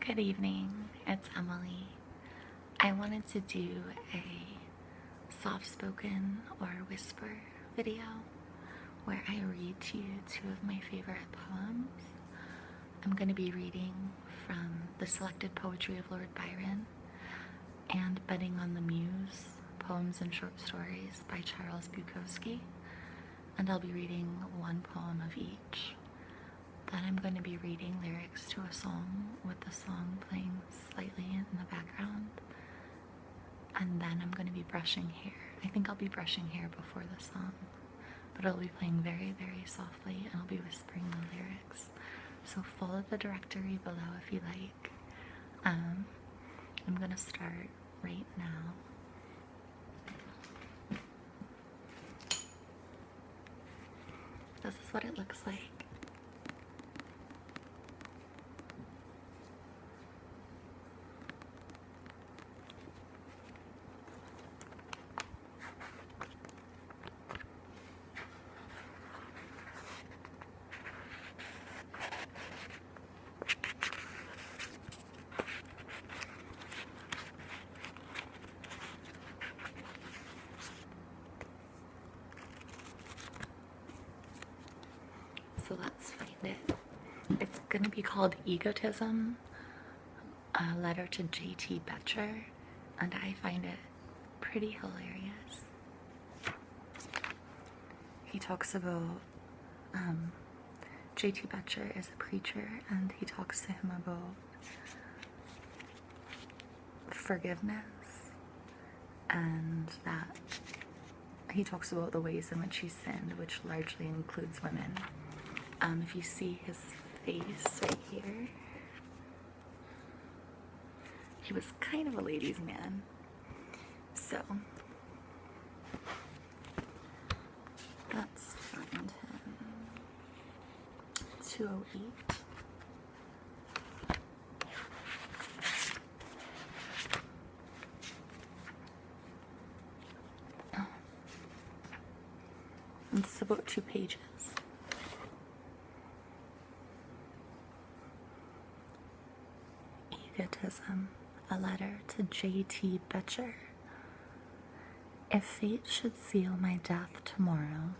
Good evening, it's Emily. I wanted to do a soft-spoken or whisper video where I read to you two of my favorite poems. I'm going to be reading from the Selected Poetry of Lord Byron and Betting on the Muse, Poems and Short Stories by Charles Bukowski, and I'll be reading one poem of each. Then I'm going to be reading lyrics to a song with the song playing slightly in the background. And then I'm going to be brushing hair. I think I'll be brushing hair before the song, but it'll be playing very, very softly, and I'll be whispering the lyrics. So follow the directory below if you like. I'm going to start right now. This is what it looks like. So let's find it. It's going to be called Egotism, a letter to J.T. Becher, and I find it pretty hilarious. He talks about, J.T. Becher is a preacher, and he talks to him about forgiveness, and that he talks about the ways in which he sinned, which largely includes women. If you see his face right here, he was kind of a ladies' man. So let's find him. 208. Oh. It's about 2 pages. Egotism, a letter to J.T. Becher. If fate should seal my death tomorrow,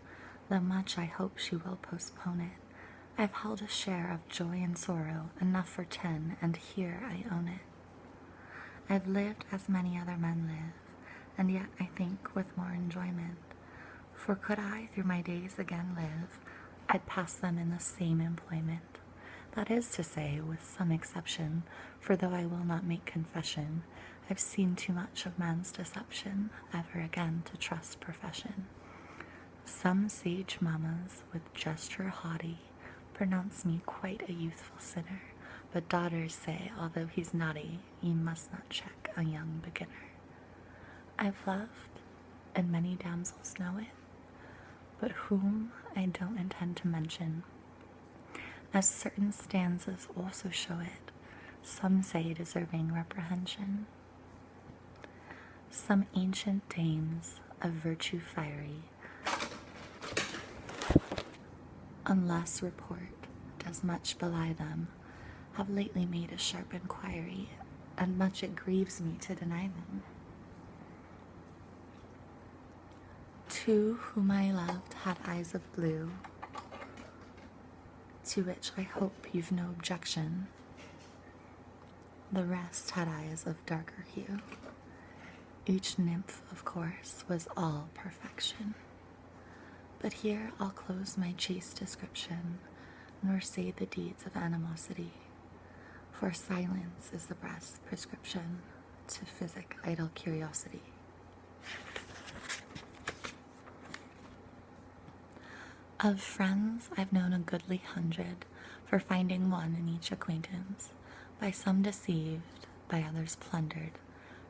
though much I hope she will postpone it, I've held a share of joy and sorrow, enough for 10, and here I own it. I've lived as many other men live, and yet I think with more enjoyment, for could I through my days again live, I'd pass them in the same employment. That is to say, with some exception, for though I will not make confession, I've seen too much of man's deception, ever again to trust profession. Some sage mammas, with gesture haughty, pronounce me quite a youthful sinner, but daughters say, although he's naughty, ye must not check a young beginner. I've loved, and many damsels know it, but whom I don't intend to mention, as certain stanzas also show it, some say deserving reprehension. Some ancient dames of virtue fiery, unless report does much belie them, have lately made a sharp inquiry, and much it grieves me to deny them. 2 whom I loved had eyes of blue, to which I hope you've no objection. The rest had eyes of darker hue. Each nymph, of course, was all perfection. But here I'll close my chaste description, nor say the deeds of animosity, for silence is the best prescription to physic idle curiosity. Of friends I've known a goodly 100, for finding one in each acquaintance, by some deceived, by others plundered,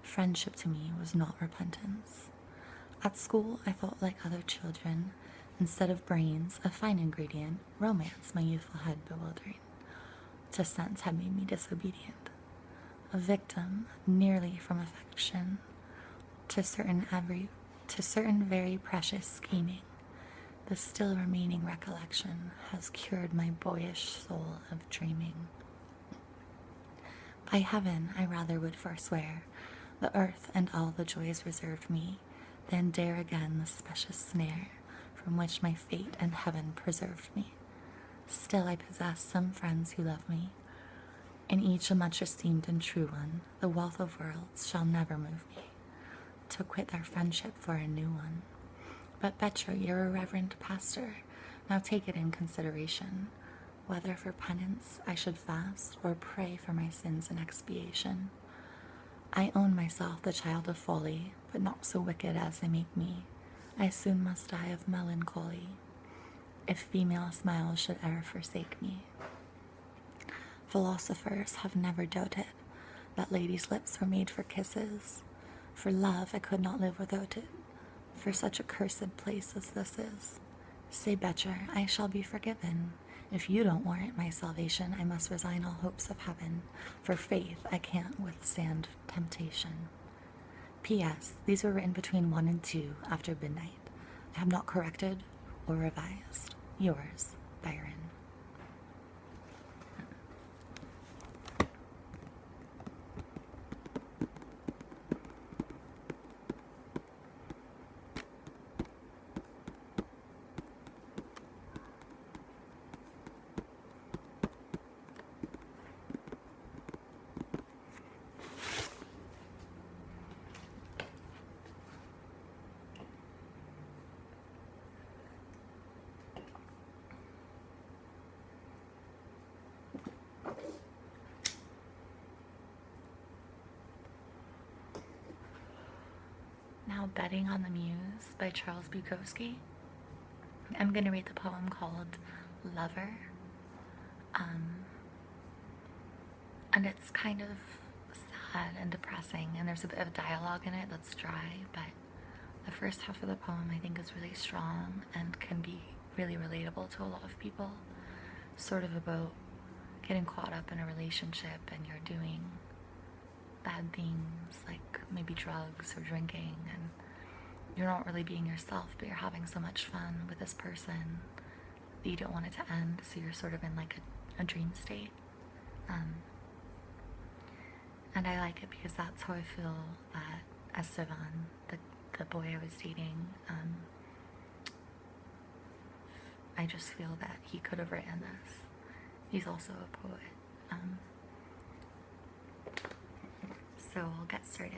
friendship to me was not repentance. At school I thought like other children, instead of brains, a fine ingredient, romance my youthful head bewildering. To sense had made me disobedient, a victim nearly from affection, to certain very precious scheming. The still remaining recollection has cured my boyish soul of dreaming. By heaven, I rather would forswear the earth and all the joys reserved me, than dare again the specious snare from which my fate and heaven preserved me. Still I possess some friends who love me, and each a much esteemed and true one. The wealth of worlds shall never move me to quit their friendship for a new one. But Becher, your irreverent pastor, now take it in consideration, whether for penance I should fast, or pray for my sins in expiation. I own myself the child of folly, but not so wicked as they make me. I soon must die of melancholy, if female smiles should e'er forsake me. Philosophers have never doubted that ladies' lips were made for kisses. For love I could not live without it, for such a cursed place as this is. Say, Becher, I shall be forgiven. If you don't warrant my salvation, I must resign all hopes of heaven. For faith, I can't withstand temptation. P.S. These were written between 1 and 2 after midnight. I have not corrected or revised. Yours, Byron. Now, Betting on the Muse by Charles Bukowski. I'm going to read the poem called Lover. And it's kind of sad and depressing, and there's a bit of dialogue in it that's dry, but the first half of the poem I think is really strong and can be really relatable to a lot of people. Sort of about getting caught up in a relationship and you're doing bad things like maybe drugs or drinking, and you're not really being yourself, but you're having so much fun with this person that you don't want it to end, so you're sort of in like a dream state. And I like it because that's how I feel that Esteban, the boy I was dating, I just feel that he could have written this. He's also a poet. So we'll get started.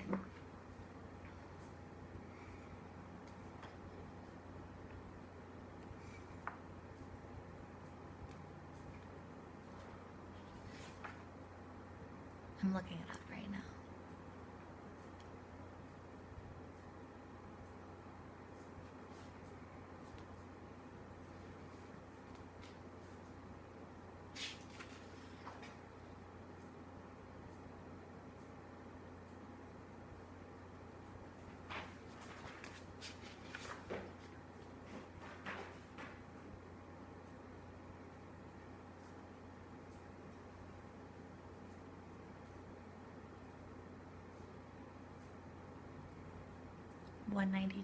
I'm looking it up right now. $192.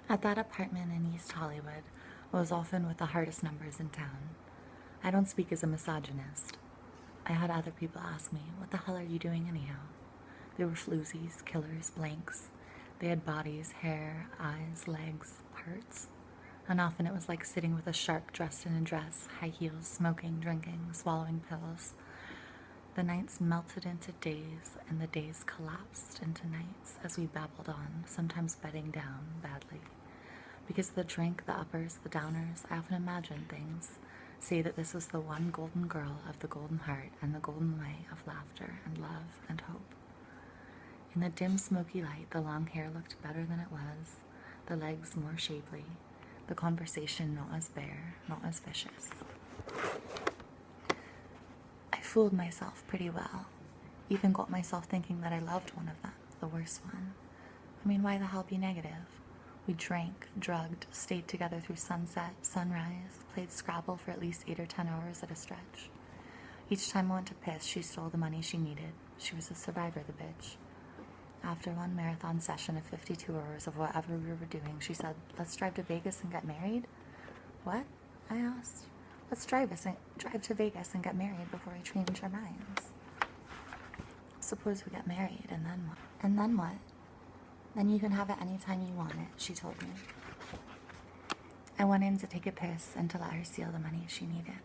At that apartment in East Hollywood was often with the hardest numbers in town. I don't speak as a misogynist. I had other people ask me, what the hell are you doing anyhow? They were floozies, killers, blanks. They had bodies, hair, eyes, legs, parts. And often it was like sitting with a shark dressed in a dress, high heels, smoking, drinking, swallowing pills. The nights melted into days, and the days collapsed into nights as we babbled on, sometimes bedding down badly. Because of the drink, the uppers, the downers, I often imagined things, say that this was the one golden girl of the golden heart and the golden light of laughter and love and hope. In the dim, smoky light, the long hair looked better than it was, the legs more shapely, the conversation not as bare, not as vicious. I fooled myself pretty well. Even got myself thinking that I loved one of them, the worst one. I mean, why the hell be negative? We drank, drugged, stayed together through sunset, sunrise, played Scrabble for at least 8 or 10 hours at a stretch. Each time I went to piss, she stole the money she needed. She was a survivor, the bitch. After one marathon session of 52 hours of whatever we were doing, she said, "Let's drive to Vegas and get married?" "What?" I asked. "Let's drive to Vegas and get married before we change our minds." "Suppose we get married, and then what?" "And then what?" "Then you can have it anytime you want it," she told me. I went in to take a piss and to let her steal the money she needed.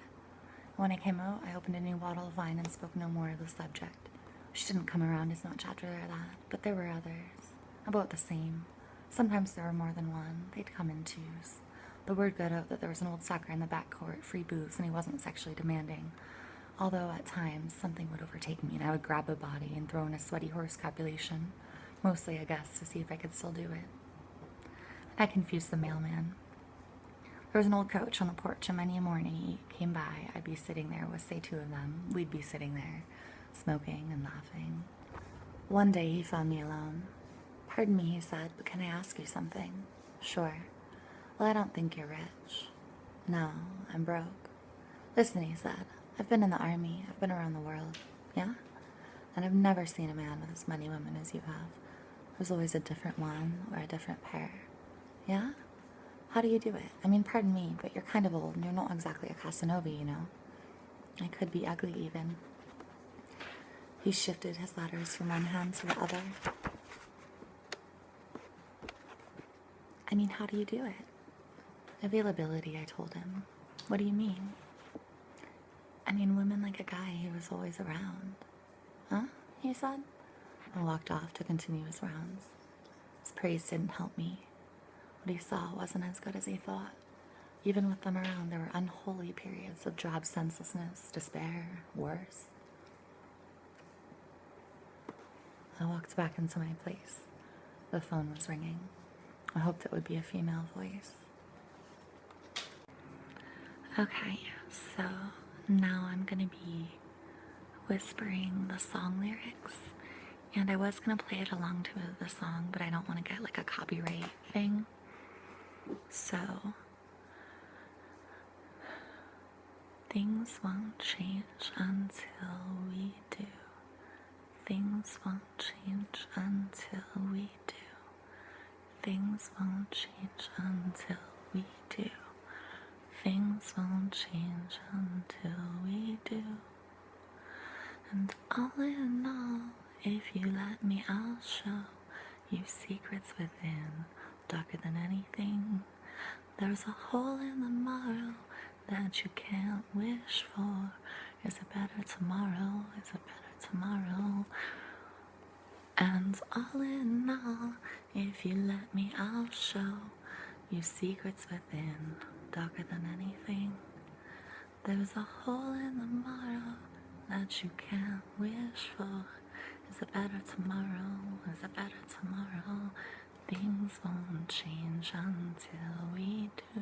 When I came out, I opened a new bottle of wine and spoke no more of the subject. She didn't come around as much after that, but there were others. About the same. Sometimes there were more than one. They'd come in twos. The word got out that there was an old sucker in the back court, free booze, and he wasn't sexually demanding. Although at times, something would overtake me and I would grab a body and throw in a sweaty horse copulation. Mostly, I guess, to see if I could still do it. I confused the mailman. There was an old coach on the porch, and many a morning he came by. I'd be sitting there with, say, 2 of them. We'd be sitting there, smoking and laughing. One day he found me alone. "Pardon me," he said, "but can I ask you something?" "Sure." "Well, I don't think you're rich." "No, I'm broke." "Listen," he said, "I've been in the army. I've been around the world." "Yeah?" "And I've never seen a man with as many women as you have. There's always a different one or a different pair." "Yeah? How do you do it? I mean, pardon me, but you're kind of old and you're not exactly a Casanova, you know." "I could be ugly even." He shifted his letters from one hand to the other. "I mean, how do you do it?" "Availability," I told him. "What do you mean?" "I mean, women like a guy who was always around." "Huh?" he said, and walked off to continue his rounds. His praise didn't help me. What he saw wasn't as good as he thought. Even with them around, there were unholy periods of drab senselessness, despair, worse. I walked back into my place. The phone was ringing. I hoped it would be a female voice. Okay, so now I'm gonna be whispering the song lyrics, and I was gonna play it along to the song, but I don't want to get like a copyright thing. So, things won't change until we do. Things won't change until we do. Things won't change until we do. Things won't change until we do. And all in all, if you let me, I'll show you secrets within, darker than anything. There's a hole in the morrow that you can't wish for. Is a better tomorrow, is a better tomorrow. And all in all, if you let me, I'll show you secrets within, darker than anything. There's a hole in the morrow that you can't wish for. Is a better tomorrow, is a better tomorrow. Things won't change until we do.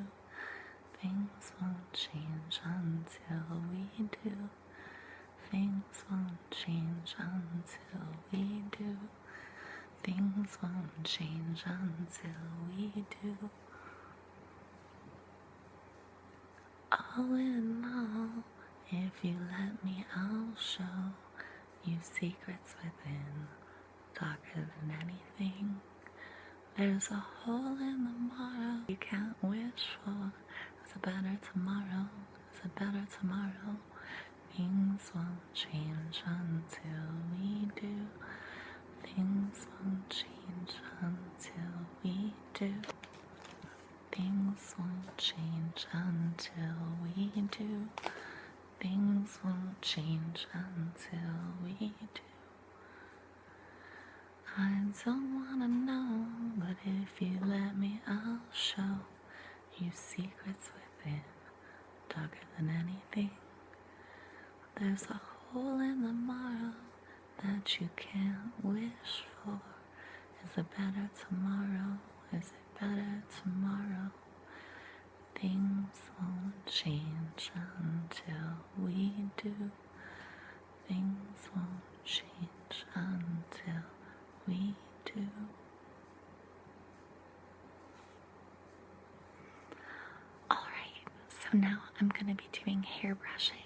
Things won't change until we do. Things won't change until we do. Things won't change until we do. All in all, if you let me, I'll show you secrets within, darker than anything. There's a hole in the morrow you can't wish for. It's a better tomorrow, it's a better tomorrow. Things won't change until we do. Things won't change until we do. Things won't change until we do. Things won't change until we do. I don't wanna know, but if you let me, I'll show you secrets within, darker than anything. There's a hole in the morrow that you can't wish for. Is a better tomorrow, is a better tomorrow. change until we do. Things won't change until we do. Alright, so now I'm going to be doing hair brushing.